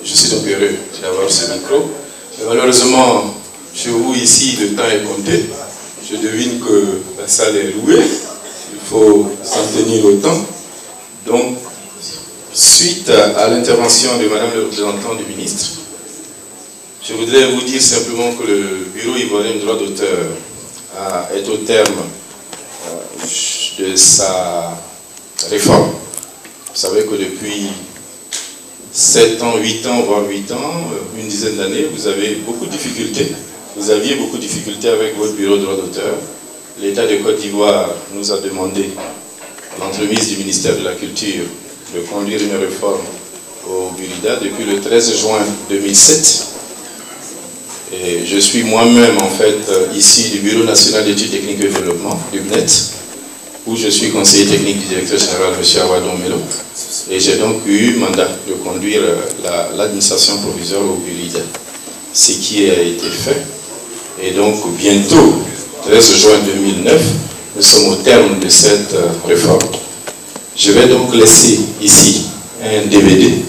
Je suis donc heureux d'avoir ce micro. Mais malheureusement, chez vous ici, le temps est compté. Je devine que la salle est louée. Il faut s'en tenir au temps. Donc, suite à l'intervention de Madame le représentant du ministre, je voudrais vous dire simplement que le Bureau ivoirien de droit d'auteur est au terme de sa réforme. Vous savez que depuis 7 ans, 8 ans, voire 8 ans, une dizaine d'années, vous avez beaucoup de difficultés. Vous aviez beaucoup de difficultés avec votre bureau de droit d'auteur. L'État de Côte d'Ivoire nous a demandé, à l'entremise du ministère de la Culture, de conduire une réforme au Burida depuis le 13 juin 2007. Et je suis moi-même, en fait, ici du Bureau national d'études techniques et développement, du BNET, où je suis conseiller technique du directeur général, M. Awadon Melo. Et j'ai donc eu mandat de conduire l'administration provisoire au Burida, ce qui a été fait. Et donc, bientôt, 13 juin 2009, nous sommes au terme de cette réforme. Je vais donc laisser ici un DVD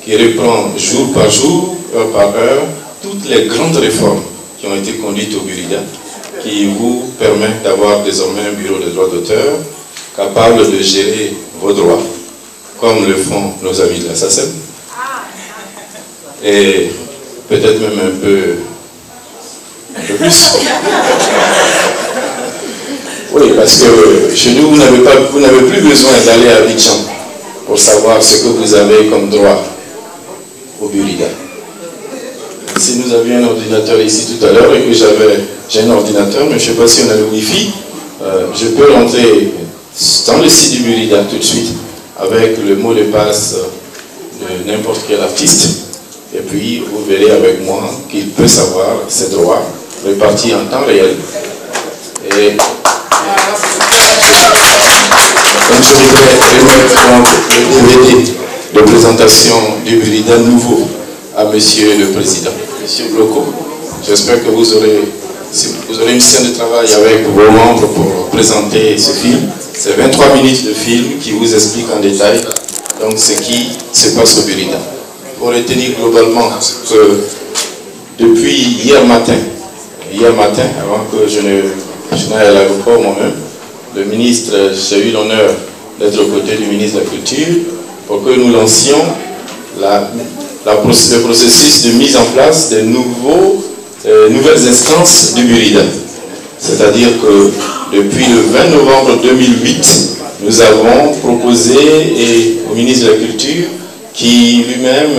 qui reprend jour par jour, heure par heure, toutes les grandes réformes qui ont été conduites au Burida, qui vous permettent d'avoir désormais un bureau de droit d'auteur capable de gérer vos droits, comme le font nos amis de la SACEM, et peut-être même un peu plus. Oui, parce que chez nous, vous n'avez plus besoin d'aller à Abidjan pour savoir ce que vous avez comme droit au Burida. Si nous avions un ordinateur ici tout à l'heure et que j'ai un ordinateur, mais je ne sais pas si on a le Wi-Fi, je peux rentrer dans le site du Burida tout de suite avec le mot de passe de n'importe quel artiste, et puis vous verrez avec moi qu'il peut savoir ses droits répartis en temps réel. Et donc je voudrais remettre le DVD de présentation du Burida nouveau à Monsieur le Président, Monsieur Bloco. J'espère que vous aurez une scène de travail avec vos membres pour présenter ce film. C'est 23 minutes de film qui vous explique en détail donc, ce qui se passe au Burida. Pour retenir globalement que depuis hier matin, avant que je n'aille à l'aéroport moi-même, le ministre, j'ai eu l'honneur d'être aux côtés du ministre de la Culture pour que nous lancions le processus de mise en place de nouvelles instances du Burida. C'est-à-dire que depuis le 20 novembre 2008, nous avons proposé au ministre de la Culture, qui lui-même,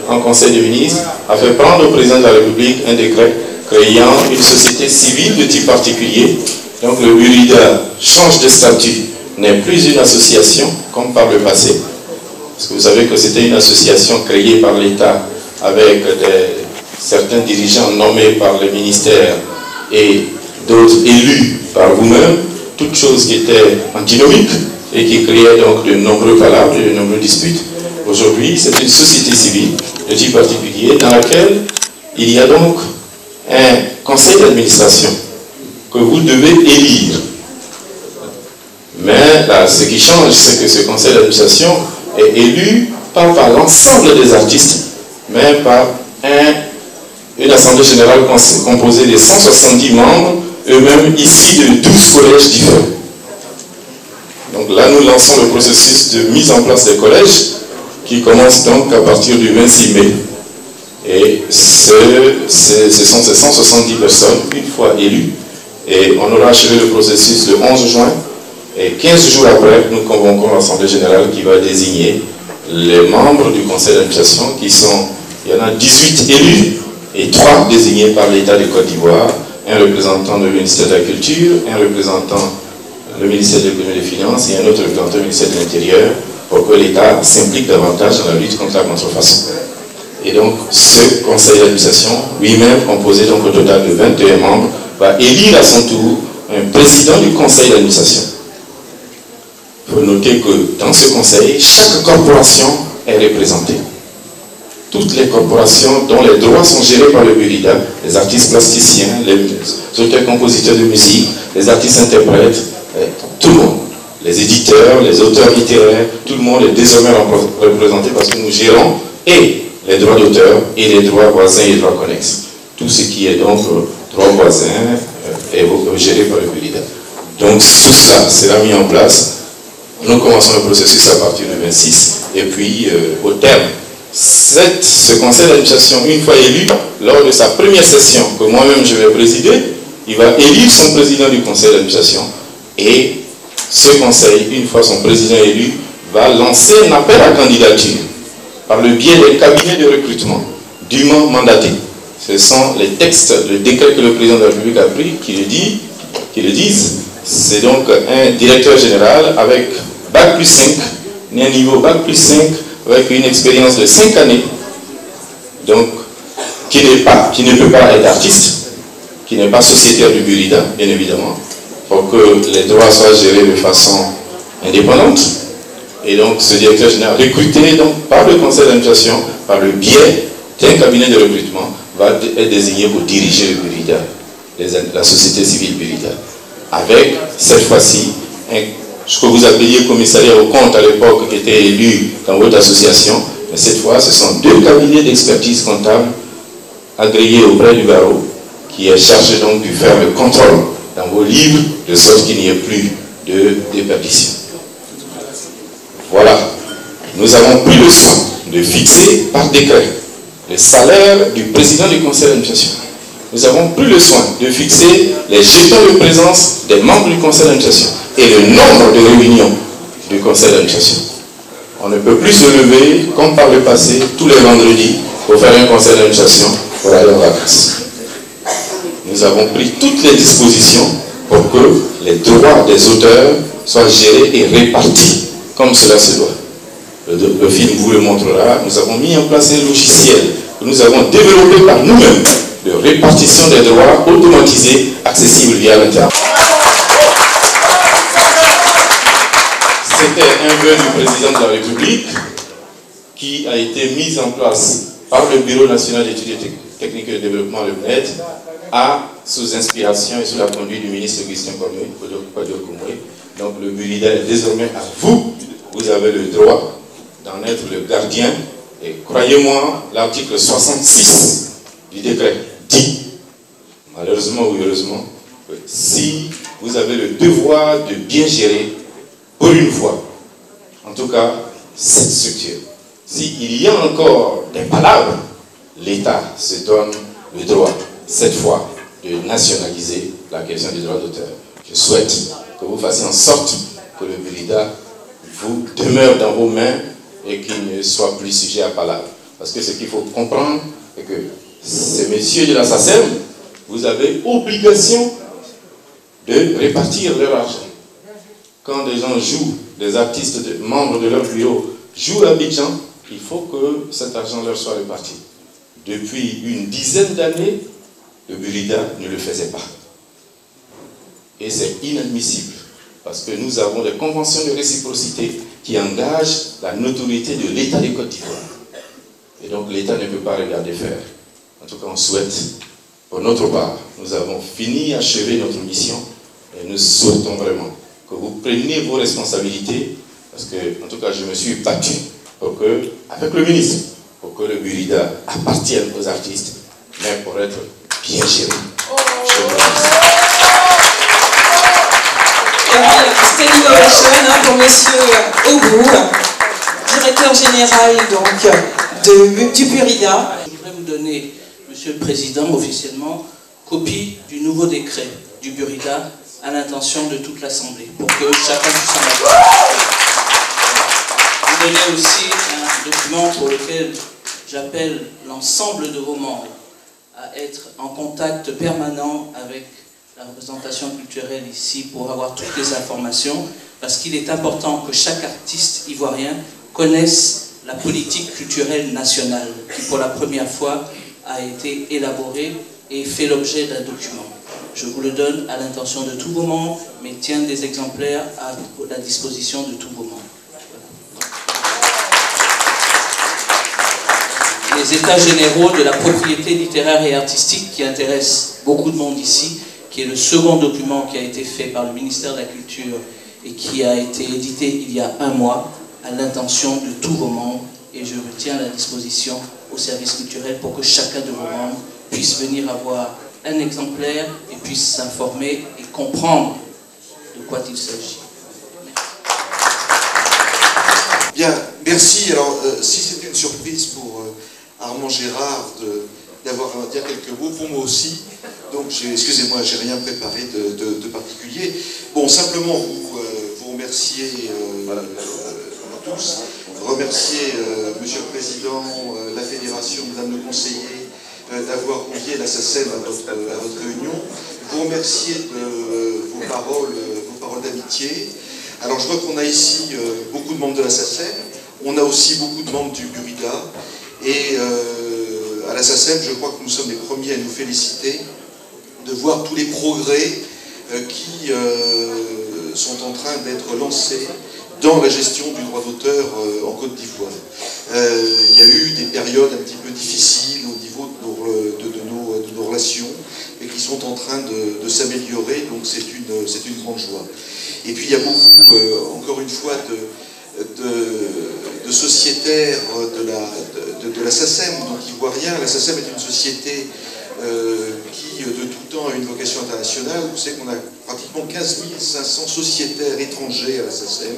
en conseil des ministres, a fait prendre au président de la République un décret créant une société civile de type particulier. Donc le Burida change de statut, n'est plus une association comme par le passé. Parce que vous savez que c'était une association créée par l'État avec certains dirigeants nommés par le ministère et d'autres élus par vous-même, toutes choses qui étaient antinomiques et qui créaient donc de nombreux palabres et de nombreuses disputes. Aujourd'hui, c'est une société civile de type particulier dans laquelle il y a donc un conseil d'administration que vous devez élire. Mais là, ce qui change, c'est que ce conseil d'administration est élu pas par l'ensemble des artistes, mais par une assemblée générale composée de 170 membres, eux-mêmes issus de 12 collèges différents. Donc là, nous lançons le processus de mise en place des collèges, qui commence donc à partir du 26 mai. Et ce sont ces 170 personnes, une fois élues, et on aura achevé le processus le 11 juin, et 15 jours après, nous convoquons l'Assemblée générale qui va désigner les membres du conseil d'administration qui sont, il y en a 18 élus, et 3 désignés par l'État de Côte d'Ivoire, un représentant du ministère de la Culture, un représentant le ministère de l'Économie et des Finances et un autre représentant du ministère de l'Intérieur, pour que l'État s'implique davantage dans la lutte contre la contrefaçon. Et donc, ce conseil d'administration, lui-même, composé donc au total de 21 membres, va élire à son tour un président du conseil d'administration. Il faut noter que dans ce conseil, chaque corporation est représentée. Toutes les corporations dont les droits sont gérés par le BURIDA, les artistes plasticiens, les auteurs-compositeurs de musique, les artistes-interprètes, tout le monde, les éditeurs, les auteurs littéraires, tout le monde est désormais représenté parce que nous gérons et les droits d'auteur et les droits voisins et les droits connexes. Tout ce qui est donc droits voisins est géré par le BURIDA. Donc tout ça sera mis en place. Nous commençons le processus à partir du 26 et puis au terme, ce conseil d'administration, une fois élu, lors de sa première session que moi-même je vais présider, il va élire son président du conseil d'administration et ce conseil, une fois son président élu, va lancer un appel à candidature par le biais des cabinets de recrutement dûment mandatés. Ce sont les textes, le décret que le président de la République a pris qui le disent. C'est donc un directeur général avec Bac plus 5, un niveau Bac plus 5, avec une expérience de 5 années, donc qui ne peut pas être artiste, qui n'est pas sociétaire du BURIDA, bien évidemment, pour que les droits soient gérés de façon indépendante. Et donc ce directeur général, recruté donc, par le conseil d'administration, par le biais d'un cabinet de recrutement, va être désigné pour diriger le BURIDA, la société civile BURIDA, avec cette fois-ci ce que vous appeliez commissariat au compte à l'époque était élu dans votre association, mais cette fois ce sont 2 cabinets d'expertise comptable agréés auprès du barreau qui est chargé donc de faire le contrôle dans vos livres de sorte qu'il n'y ait plus de déperdition. Voilà, nous avons pris le soin de fixer par décret le salaire du président du conseil d'administration. Nous avons pris le soin de fixer les jetons de présence des membres du conseil d'administration et le nombre de réunions du conseil d'administration. On ne peut plus se lever, comme par le passé, tous les vendredis, pour faire un conseil d'administration pour aller en vacances. Nous avons pris toutes les dispositions pour que les droits des auteurs soient gérés et répartis comme cela se doit. Le film vous le montrera. Nous avons mis en place un logiciel que nous avons développé par nous-mêmes de répartition des droits automatisés accessibles via l'Internet. C'était un vœu du président de la République qui a été mis en place par le Bureau national d'études techniques et de développement, le BNED, sous inspiration et sous la conduite du ministre Augustin Kodio-Koumoué. Donc le BURIDA est désormais à vous. Vous avez le droit d'en être le gardien. Et croyez-moi, l'article 66 du décret dit, malheureusement ou heureusement, que si vous avez le devoir de bien gérer pour une fois, en tout cas, cette structure, s'il y a encore des palabres, l'État se donne le droit, cette fois, de nationaliser la question du droit d'auteur. Je souhaite que vous fassiez en sorte que le BURIDA vous demeure dans vos mains et qu'il ne soit plus sujet à palabres. Parce que ce qu'il faut comprendre, c'est que ces messieurs de la SACEM, vous avez obligation de répartir leur argent. Quand des gens jouent, des artistes, des membres de leur bureau jouent à Abidjan, il faut que cet argent leur soit réparti. Depuis une dizaine d'années, le BURIDA ne le faisait pas. Et c'est inadmissible, parce que nous avons des conventions de réciprocité qui engagent la notoriété de l'État de Côte d'Ivoire. Et donc l'État ne peut pas regarder faire. En tout cas, on souhaite, pour notre part, nous avons fini, achevé notre mission, et nous souhaitons vraiment que vous preniez vos responsabilités, parce que, en tout cas, je me suis battu pour que, avec le ministre, pour que le BURIDA appartienne aux artistes, mais pour être bien géré. Je vous remercie. Standing ovation pour M. Obrou, directeur général donc, du Burida. Je voudrais vous donner, Monsieur le Président, officiellement, copie du nouveau décret du Burida à l'intention de toute l'Assemblée, pour que chacun puisse en avoir. Vous donnez aussi un document pour lequel j'appelle l'ensemble de vos membres à être en contact permanent avec la représentation culturelle ici pour avoir toutes les informations, parce qu'il est important que chaque artiste ivoirien connaisse la politique culturelle nationale, qui pour la première fois a été élaborée et fait l'objet d'un document. Je vous le donne à l'intention de tous vos membres, mais tiens des exemplaires à la disposition de tous vos membres. Les états généraux de la propriété littéraire et artistique qui intéressent beaucoup de monde ici, qui est le second document qui a été fait par le ministère de la Culture et qui a été édité il y a un mois à l'intention de tous vos membres, et je me tiens à la disposition au service culturel pour que chacun de vos membres puisse venir avoir un exemplaire et puisse s'informer et comprendre de quoi il s'agit. Bien, merci. Alors, si c'est une surprise pour Armand Gérard d'avoir à dire quelques mots, pour moi aussi, donc excusez-moi, j'ai rien préparé de particulier. Bon, simplement vous remercier tous, remercier Monsieur le Président, la Fédération, Madame le Conseiller, d'avoir convié la SACEM à votre réunion, vous remercier de vos paroles d'amitié. Alors je vois qu'on a ici beaucoup de membres de la SACEM, on a aussi beaucoup de membres du Burida, et à la SACEM, je crois que nous sommes les premiers à nous féliciter de voir tous les progrès qui sont en train d'être lancés dans la gestion du droit d'auteur en Côte d'Ivoire. Il y a eu des périodes un petit peu difficiles au niveau de nos relations, et qui sont en train de s'améliorer, donc c'est une grande joie. Et puis il y a beaucoup, encore une fois, de sociétaires de la SACEM, donc ivoiriens. La SACEM est une société qui, de tout temps, a une vocation internationale. Vous savez qu'on a pratiquement 15 500 sociétaires étrangers à la SACEM.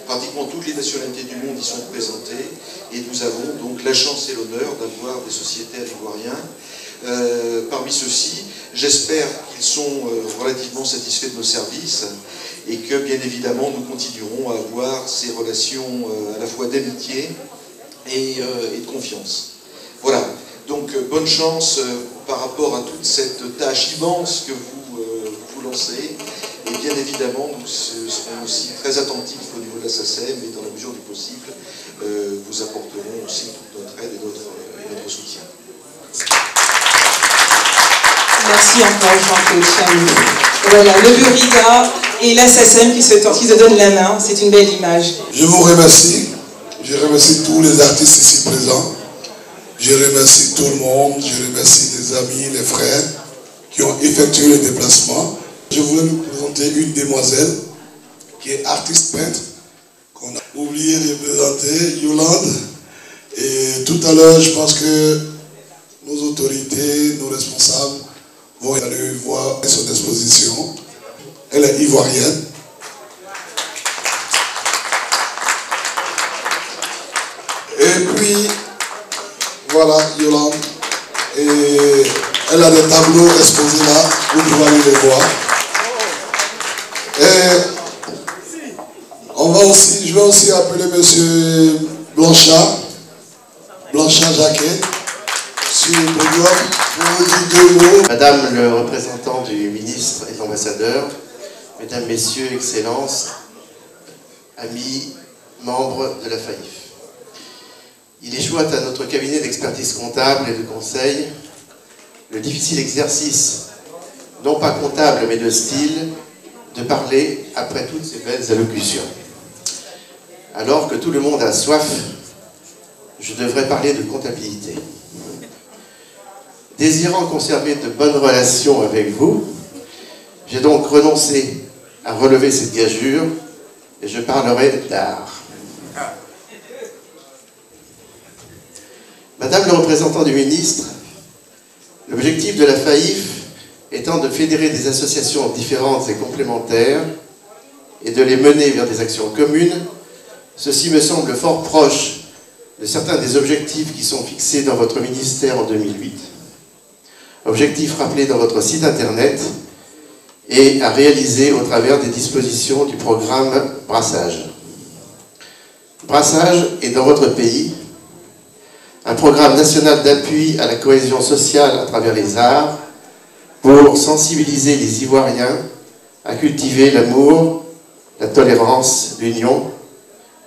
Pratiquement toutes les nationalités du monde y sont présentées, et nous avons donc la chance et l'honneur d'avoir des sociétaires ivoiriens. Parmi ceux-ci, j'espère qu'ils sont relativement satisfaits de nos services, et que bien évidemment nous continuerons à avoir ces relations à la fois d'amitié et de confiance. Voilà, donc bonne chance par rapport à toute cette tâche immense que vous lancez, et bien évidemment nous serons aussi très attentifs au niveau de la SACEM, et dans la mesure du possible vous apporterons aussi toute notre aide et notre soutien. Merci encore Jean-Claude Chamou. Voilà, le Burida et la SACEM qui se donnent la main, c'est une belle image. Je vous remercie. Je remercie tous les artistes ici présents. Je remercie tout le monde. Je remercie les amis, les frères qui ont effectué le déplacement. Je voulais vous présenter une demoiselle qui est artiste peintre, qu'on a oublié de présenter, Yolande. Et tout à l'heure, je pense que nos autorités, nos responsables vont aller voir son exposition. Elle est ivoirienne. Et puis, voilà, Yolande. Et elle a des tableaux exposés là, vous pouvez aller les voir. Et je vais aussi appeler M. Blanchard Jacquet, sur le podium, pour vous dire 2 mots. Madame le représentant du ministre et de l'ambassadeur, Mesdames, Messieurs, Excellences, amis, membres de la FAIF. Il échoue à notre cabinet d'expertise comptable et de conseil le difficile exercice, non pas comptable mais de style, de parler après toutes ces belles allocutions. Alors que tout le monde a soif, je devrais parler de comptabilité. Désirant conserver de bonnes relations avec vous, j'ai donc renoncé à relever cette gageure et je parlerai d'art. Madame le représentant du ministre, l'objectif de la FAIF étant de fédérer des associations différentes et complémentaires et de les mener vers des actions communes, Ceci me semble fort proche de certains des objectifs qui sont fixés dans votre ministère en 2008, objectifs rappelés dans votre site internet et à réaliser au travers des dispositions du programme Brassage. Brassage est dans votre pays un programme national d'appui à la cohésion sociale à travers les arts pour sensibiliser les Ivoiriens à cultiver l'amour, la tolérance, l'union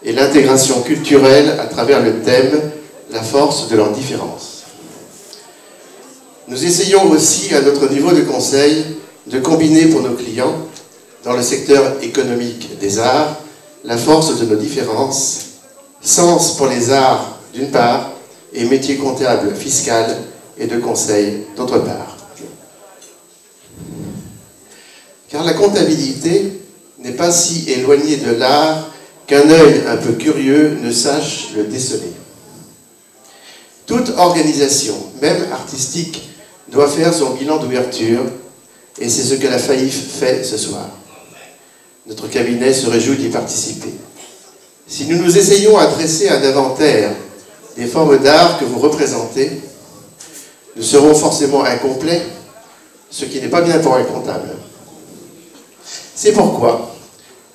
et l'intégration culturelle à travers le thème « La force de leur différence ». Nous essayons aussi, à notre niveau de conseil, de combiner pour nos clients, dans le secteur économique des arts, la force de nos différences, sens pour les arts d'une part, et métier comptable, fiscal et de conseil d'autre part. Car la comptabilité n'est pas si éloignée de l'art qu'un œil un peu curieux ne sache le déceler. Toute organisation, même artistique, doit faire son bilan d'ouverture, et c'est ce que la FAIF fait ce soir. Notre cabinet se réjouit d'y participer. Si nous nous essayons à dresser un inventaire des formes d'art que vous représentez, nous serons forcément incomplets, ce qui n'est pas bien pour un comptable. C'est pourquoi,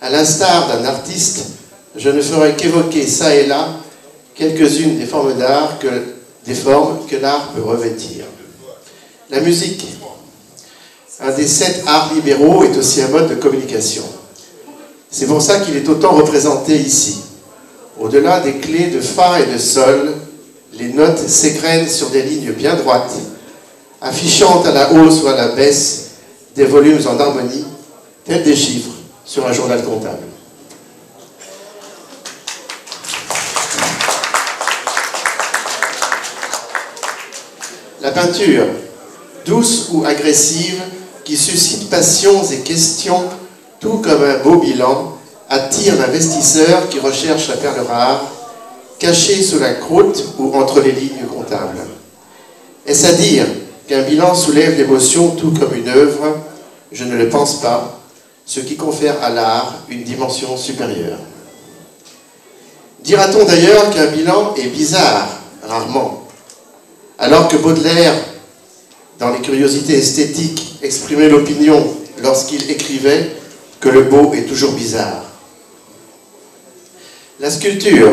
à l'instar d'un artiste, je ne ferai qu'évoquer ça et là quelques-unes des formes d'art que l'art peut revêtir. La musique, un des 7 arts libéraux, est aussi un mode de communication. C'est pour ça qu'il est autant représenté ici. Au-delà des clés de fa et de sol, les notes s'égrènent sur des lignes bien droites, affichant à la hausse ou à la baisse des volumes en harmonie, tels des chiffres sur un journal comptable. La peinture, douce ou agressive, qui suscite passions et questions, tout comme un beau bilan, attire l'investisseur qui recherche la perle rare, cachée sous la croûte ou entre les lignes comptables. Est-ce à dire qu'un bilan soulève l'émotion tout comme une œuvre? Je ne le pense pas, ce qui confère à l'art une dimension supérieure. Dira-t-on d'ailleurs qu'un bilan est bizarre? Rarement. Alors que Baudelaire, dans les curiosités esthétiques, exprimait l'opinion lorsqu'il écrivait que le beau est toujours bizarre. La sculpture,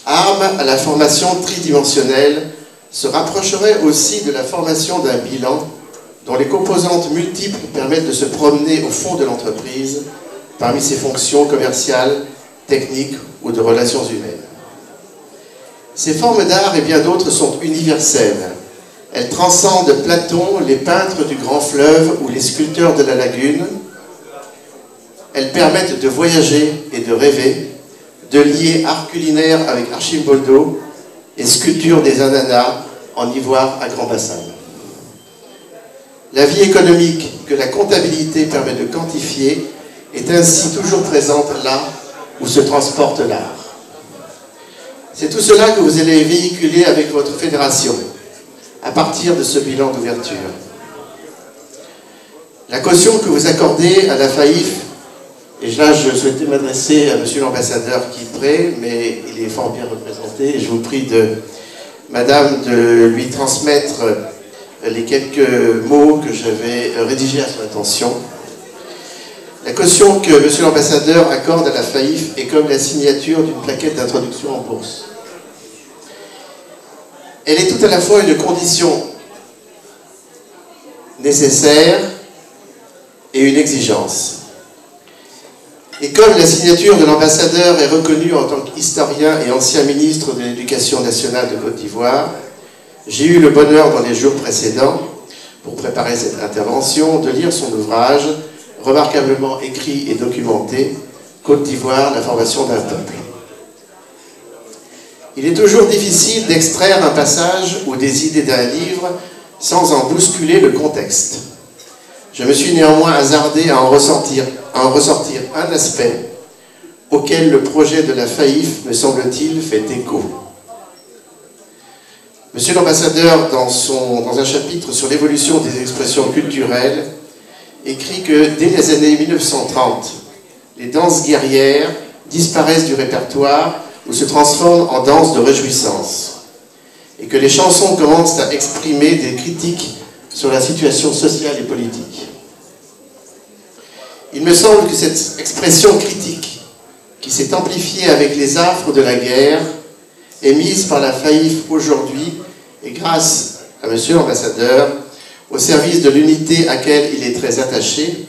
arme à la formation tridimensionnelle, se rapprocherait aussi de la formation d'un bilan dont les composantes multiples permettent de se promener au fond de l'entreprise parmi ses fonctions commerciales, techniques ou de relations humaines. Ces formes d'art et bien d'autres sont universelles. Elles transcendent Platon, les peintres du grand fleuve ou les sculpteurs de la lagune. Elles permettent de voyager et de rêver, de lier art culinaire avec Archimboldo et sculpture des ananas en ivoire à grand bassin. La vie économique que la comptabilité permet de quantifier est ainsi toujours présente là où se transporte l'art. C'est tout cela que vous allez véhiculer avec votre fédération, à partir de ce bilan d'ouverture. La caution que vous accordez à la FAIF, et là je souhaitais m'adresser à monsieur l'ambassadeur qui est prêt, mais il est fort bien représenté, et je vous prie de, madame, de lui transmettre les quelques mots que j'avais rédigés à son attention. La caution que monsieur l'ambassadeur accorde à la FAIF est comme la signature d'une plaquette d'introduction en bourse. Elle est tout à la fois une condition nécessaire et une exigence. Et comme la signature de l'ambassadeur est reconnue en tant qu'historien et ancien ministre de l'Éducation nationale de Côte d'Ivoire, j'ai eu le bonheur dans les jours précédents, pour préparer cette intervention, de lire son ouvrage, remarquablement écrit et documenté, Côte d'Ivoire, la formation d'un peuple. Il est toujours difficile d'extraire un passage ou des idées d'un livre sans en bousculer le contexte. Je me suis néanmoins hasardé à en ressortir un aspect auquel le projet de la FAIF, me semble-t-il, fait écho. Monsieur l'ambassadeur, dans un chapitre sur l'évolution des expressions culturelles, écrit que dès les années 1930, les danses guerrières disparaissent du répertoire ou se transforment en danse de réjouissance, et que les chansons commencent à exprimer des critiques sur la situation sociale et politique. Il me semble que cette expression critique, qui s'est amplifiée avec les affres de la guerre, est mise par la FAIF aujourd'hui, et grâce à Monsieur l'ambassadeur, au service de l'unité à laquelle il est très attaché,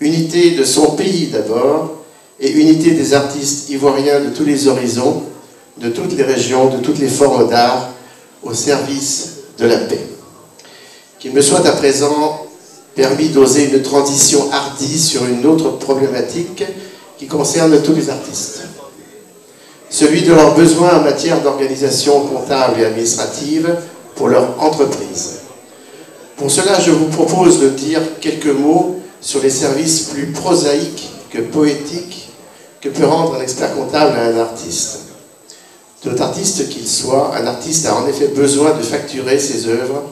unité de son pays d'abord, et unité des artistes ivoiriens de tous les horizons, de toutes les régions, de toutes les formes d'art, au service de la paix. Qu'il me soit à présent permis d'oser une transition hardie sur une autre problématique qui concerne tous les artistes. Celui de leurs besoins en matière d'organisation comptable et administrative pour leur entreprise. Pour cela, je vous propose de dire quelques mots sur les services plus prosaïques que poétiques que peut rendre un expert comptable à un artiste. Tout artiste qu'il soit, un artiste a en effet besoin de facturer ses œuvres,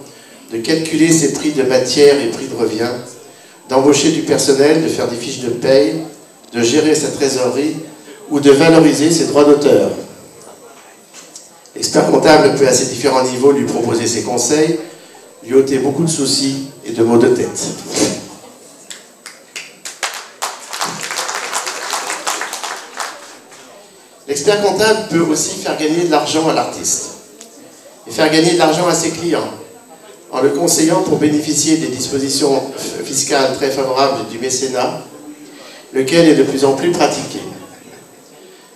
de calculer ses prix de matière et prix de revient, d'embaucher du personnel, de faire des fiches de paye, de gérer sa trésorerie ou de valoriser ses droits d'auteur. L'expert comptable peut à ces différents niveaux lui proposer ses conseils, lui ôter beaucoup de soucis et de maux de tête. L'expert comptable peut aussi faire gagner de l'argent à l'artiste et faire gagner de l'argent à ses clients en le conseillant pour bénéficier des dispositions fiscales très favorables du mécénat, lequel est de plus en plus pratiqué.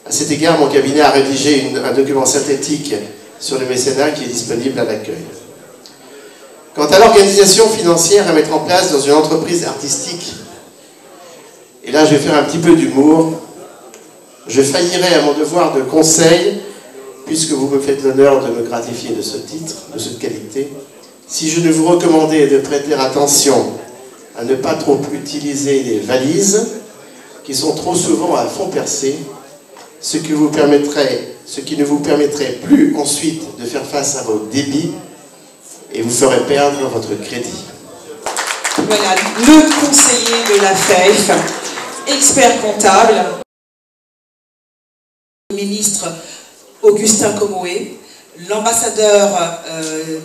À cet égard, mon cabinet a rédigé un document synthétique sur le mécénat qui est disponible à l'accueil. Quant à l'organisation financière à mettre en place dans une entreprise artistique, et là je vais faire un petit peu d'humour, je faillirai à mon devoir de conseil, puisque vous me faites l'honneur de me gratifier de ce titre, de cette qualité, si je ne vous recommandais de prêter attention à ne pas trop utiliser les valises, qui sont trop souvent à fond percé, ce qui ne vous permettrait plus ensuite de faire face à vos débits et vous ferait perdre votre crédit. Voilà, le conseiller de la FAIF, expert comptable. Le ministre Augustin Comoé, l'ambassadeur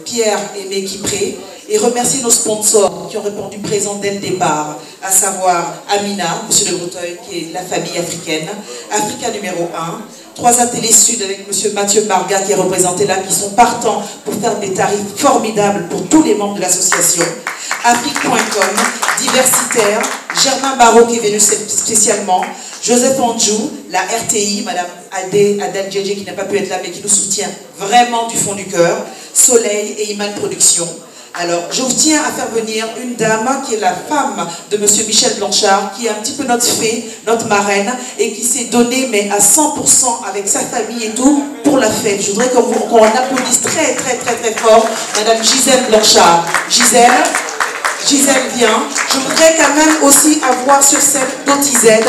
Pierre-Aimé Kipré, et remercier nos sponsors qui ont répondu présents dès le départ, à savoir Amina, M. de Breteuil, qui est la famille africaine, Africa numéro 1, 3 Ateliers Sud avec M. Mathieu Marga qui est représenté là, qui sont partants pour faire des tarifs formidables pour tous les membres de l'association, Afrique.com, Diversitaire, Germain Barrault qui est venu spécialement, Joseph Andjou, la RTI, Madame Adel Djedje qui n'a pas pu être là mais qui nous soutient vraiment du fond du cœur, Soleil et Iman Productions. Alors, je tiens à faire venir une dame qui est la femme de M. Michel Blanchard, qui est un petit peu notre fée, notre marraine, et qui s'est donnée, mais à 100% avec sa famille et tout, pour la fête. Je voudrais qu'on applaudisse très, très, très, très fort Madame Gisèle Blanchard. Gisèle vient. Je voudrais quand même aussi avoir sur cette Dotized,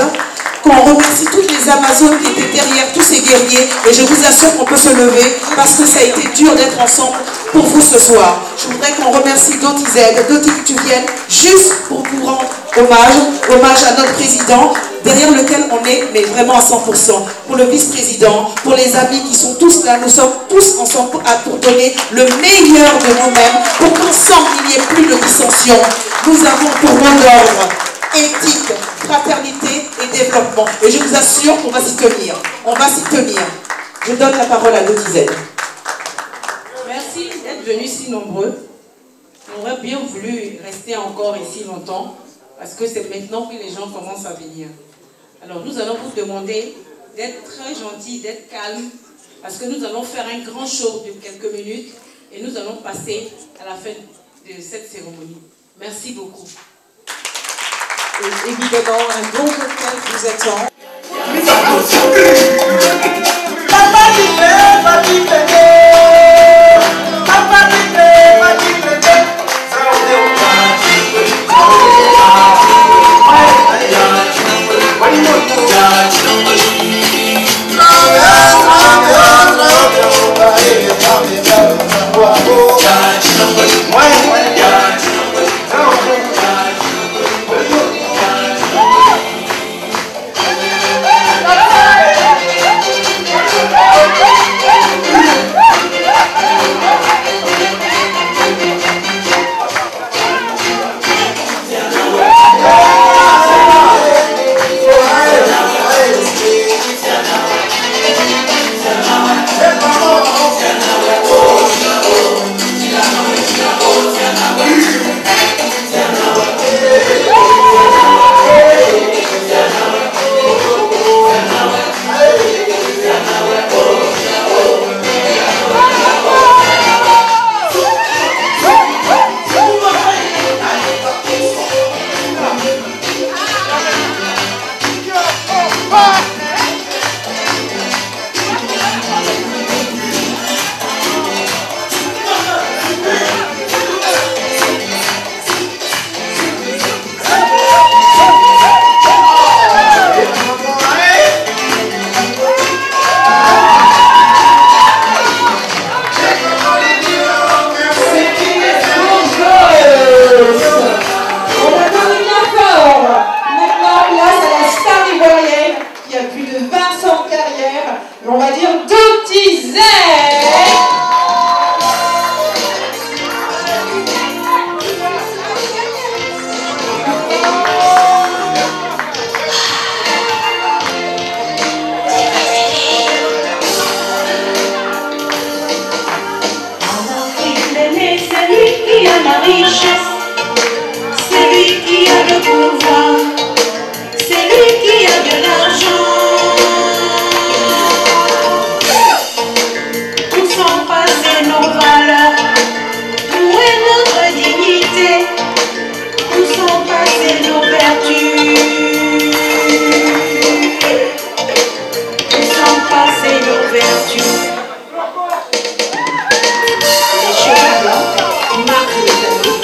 qu'on remercie toutes les Amazones qui étaient derrière tous ces guerriers, et je vous assure qu'on peut se lever parce que ça a été dur d'être ensemble pour vous ce soir. Je voudrais qu'on remercie Dotized, Doti que tu viennes, juste pour vous rendre hommage à notre président, derrière lequel on est mais vraiment à 100%, pour le vice-président, pour les amis qui sont tous là, nous sommes tous ensemble pour donner le meilleur de nous-mêmes, pour qu'ensemble il n'y ait plus de dissension. Nous avons pour mot d'ordre éthique, fraternité et développement. Et je vous assure qu'on va s'y tenir. On va s'y tenir. Je donne la parole à Dotized. Merci d'être venus si nombreux. On aurait bien voulu rester encore ici longtemps, parce que c'est maintenant que les gens commencent à venir. Alors nous allons vous demander d'être très gentils, d'être calmes, parce que nous allons faire un grand show de quelques minutes, et nous allons passer à la fin de cette cérémonie. Merci beaucoup. Et évidemment, un bon cocktail vous attend. Hey! richesse, c'est lui qui a le pouvoir, c'est lui qui a de l'argent. Où sont passées nos valeurs? Où est notre dignité? Où sont passées nos vertus? Où sont passées nos vertus? Les cheveux blancs marquent les années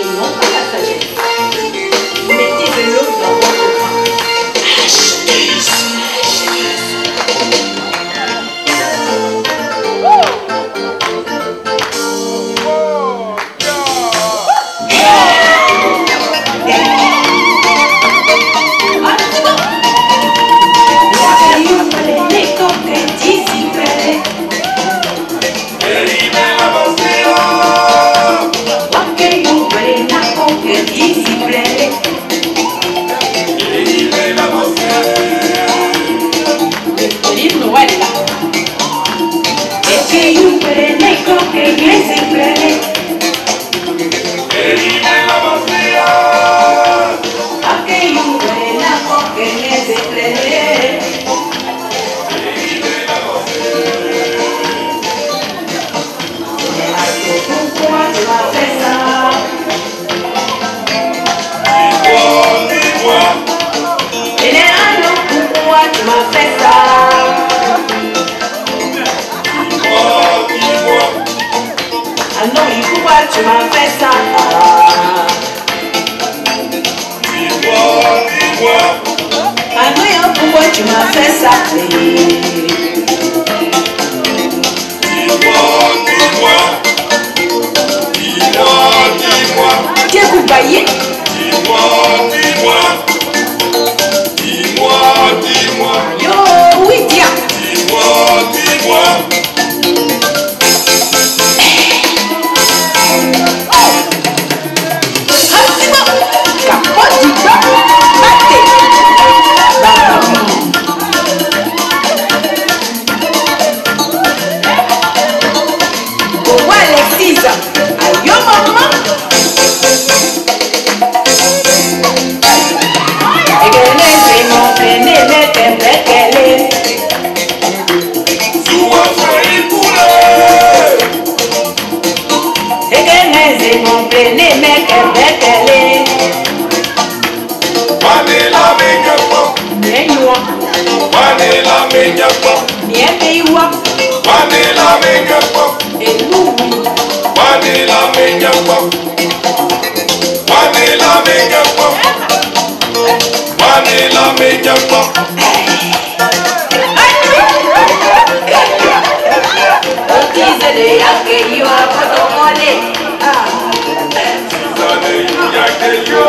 et non pas la sagesse. Mettez de l'eau dans votre pain. Tu m'as fait ça. Dis-moi. Ah non, pourquoi tu m'as fait ça? Dis-moi. Tiens, vous voyez? Dis-moi. Yo, oui, tiens. Dis-moi. Ayo maman. Egeneze mon pene mete bekele. Suwa foi pule. Egeneze mon pene mete bekele. Vanilla menga po. Menwa. Vanilla menga po. Miepeiwa. Vanilla menga po. Elu. Vanilla menga po. Vanilla menga po. Vanilla menga po. Otizele yake yo apotokole. Otizele yake yo.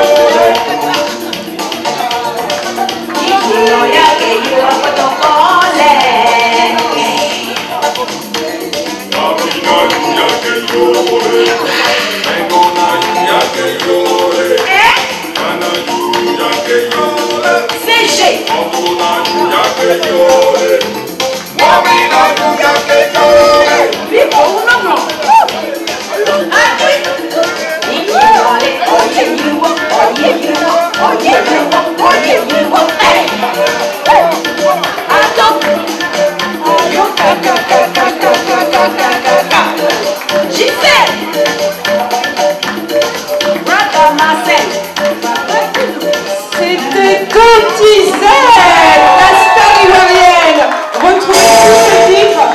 Ikuno yake yo apotokole. C'était Cotiselle, la star ivoirienne. Retrouvez tous ce titre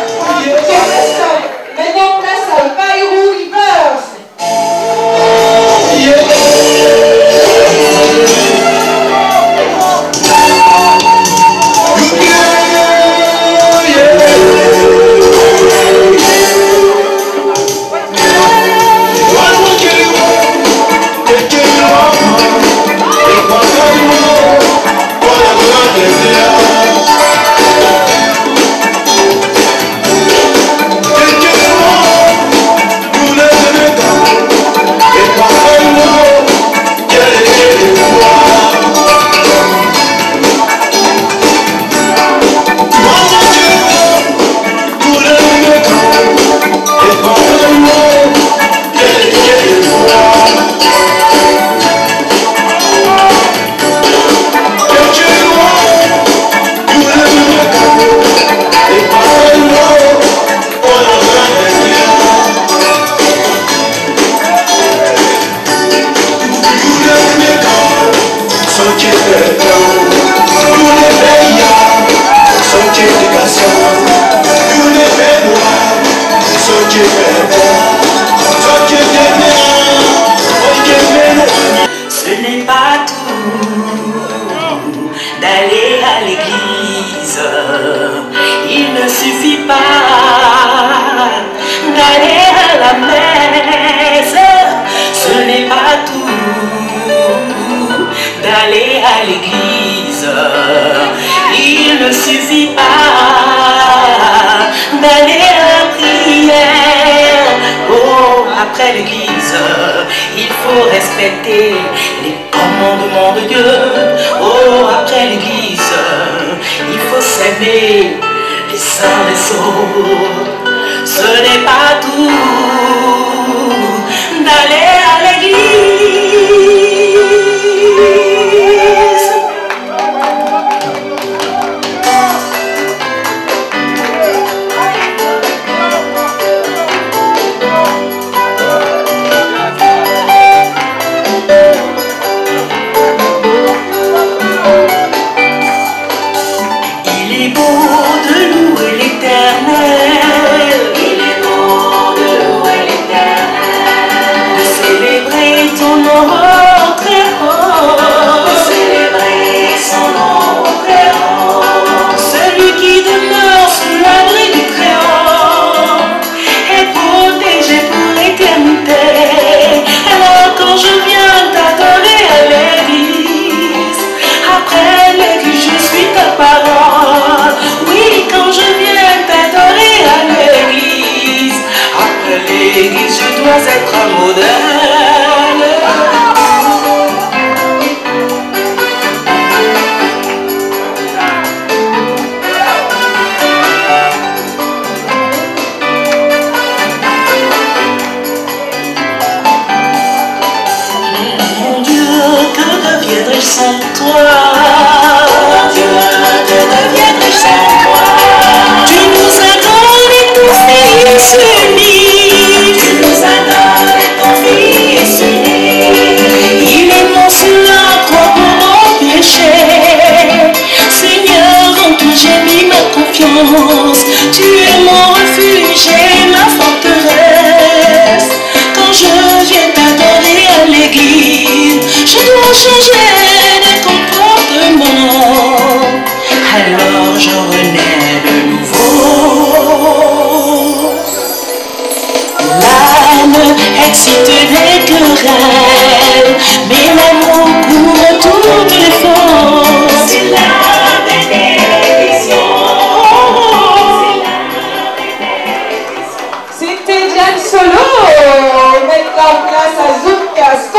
sur le sol. Maintenant, place à Bayrou Rivers. n'est pas tout d'aller à l'église. Il ne suffit pas d'aller à la messe. Ce n'est pas tout d'aller à l'église. Il ne suffit pas d'aller à la prière. Oh, après l'église, il faut respecter les commandements de Dieu. Oh, après l'église, il faut s'aimer les uns les autres. Ce n'est pas tout d'aller à l'église. Je dois être un modèle. Mon Dieu, que deviendrais-je sans toi? Mon Dieu, que deviendrais-je sans toi? Tu nous as donné ton Fils unique. Tu nous as donné ton Fils unique. Il est mort sur la croix pour mon péché. Seigneur, en toi j'ai mis ma confiance. Tu es mon refuge et ma forteresse. Quand je viens t'adorer à l'église, je dois changer de comportement. Alors je renais de nouveau. L'âme excite les querelles, mais l'amour couvre toutes les forces. C'est la bénédiction. C'était Diane Solo. Maintenant place à Zouk Castor.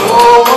Oh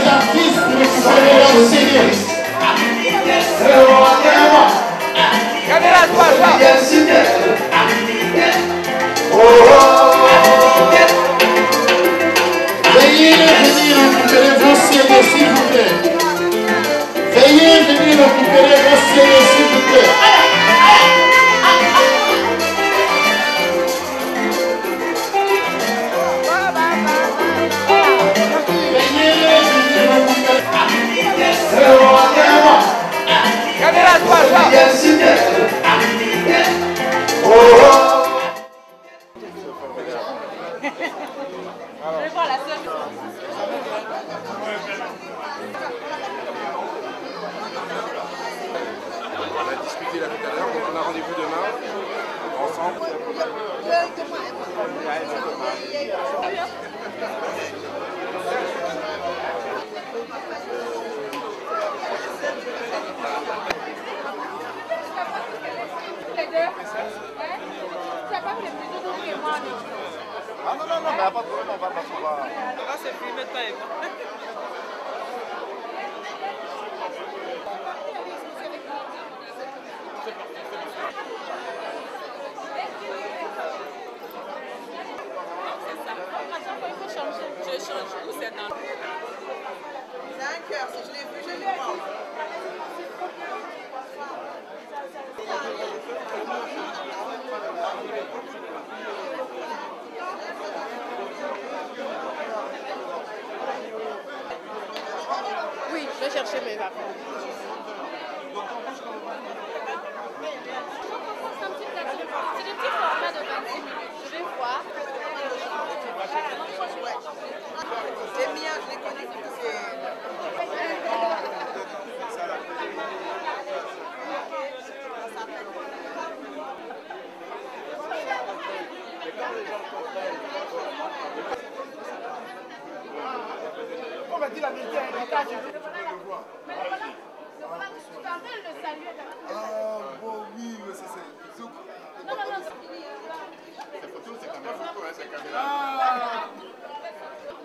les artistes pour récupérer leur CD. Veuillez venir récupérer vos CD s'il vous plaît. Veuillez venir récupérer vos CD s'il vous plaît. Je vais voir la seule. On a discuté là tout à l'heure, donc on a rendez-vous demain, ensemble. Ah non, non, non, mais pas de problème, on va pas pouvoir. Là, c'est plus mettre pas. Je change où c'est dans. C'est un cœur, si je l'ai vu, je l'ai pas. Oui, je vais chercher mes vacances. C'est des petits formats de 26 minutes. Je vais voir. Les miens, je les connais tous. On m'a dit la vérité, je le vois. Tu t'appelles le salut. Bon, oui, mais c'est Zouk. Non, non, non. Ces photos, c'est caméra photo, hein, c'est caméra.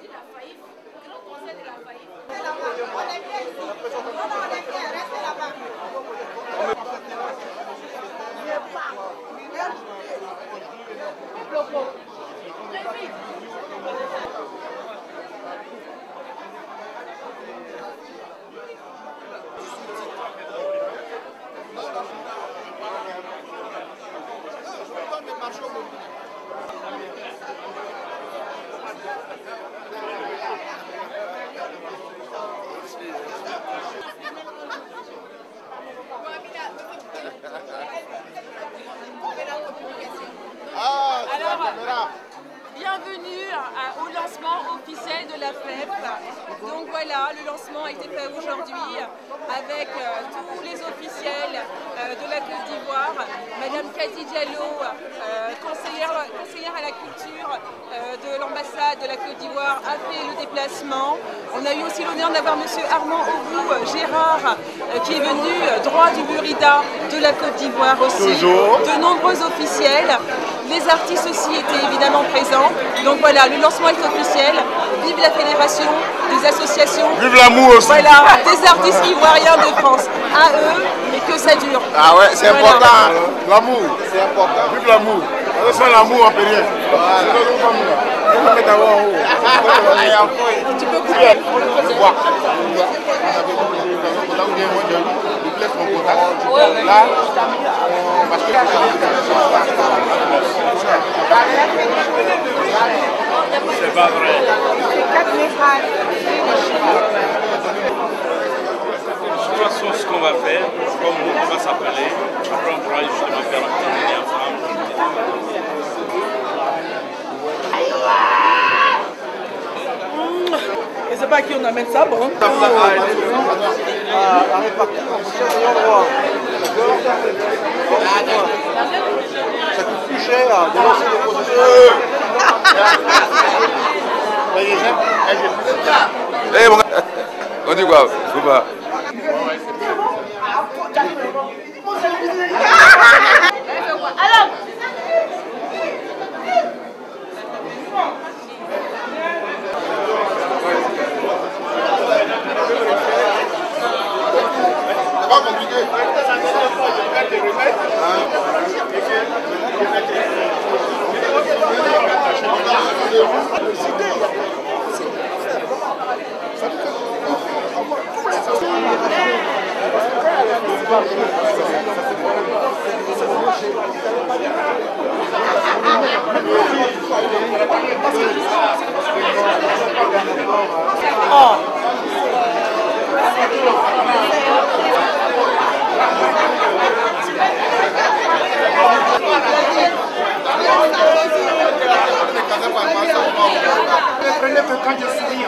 La faillite, le grand conseil de la faillite. Restez là-bas. Alors, bienvenue au lancement officiel de la FEP. Donc voilà, le lancement a été fait aujourd'hui avec tous les officiels de la Côte d'Ivoire. Madame Cathy Diallo, conseillère à la culture de l'ambassade de la Côte d'Ivoire, a fait le déplacement. On a eu aussi l'honneur d'avoir Monsieur Armand Aubou Gérard qui est venu droit du Burida de la Côte d'Ivoire aussi. Toujours. De nombreux officiels. Les artistes aussi étaient évidemment présents. Donc voilà, le lancement est officiel. Vive la fédération des associations. Vive l'amour aussi. Voilà, des artistes ivoiriens de France. À eux, et que ça dure. Ah ouais, c'est Voilà. important. L'amour, c'est important. Vive l'amour. Sans l'amour, on ne peut rien. Tu peux couper. Je vois. Là, parce que c'est pas vrai. De toute façon, ce qu'on va faire, comme on va s'appeler, après on pourra justement faire l'activité ensemble. Et c'est pas à qui on amène ça, bon. À répartir en fonction des endroits. D'accord? Ça coûte plus cher de lancer des processus. On dit quoi? Faut pas. Alors, Prenez que quand je souris.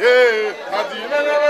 Yeah,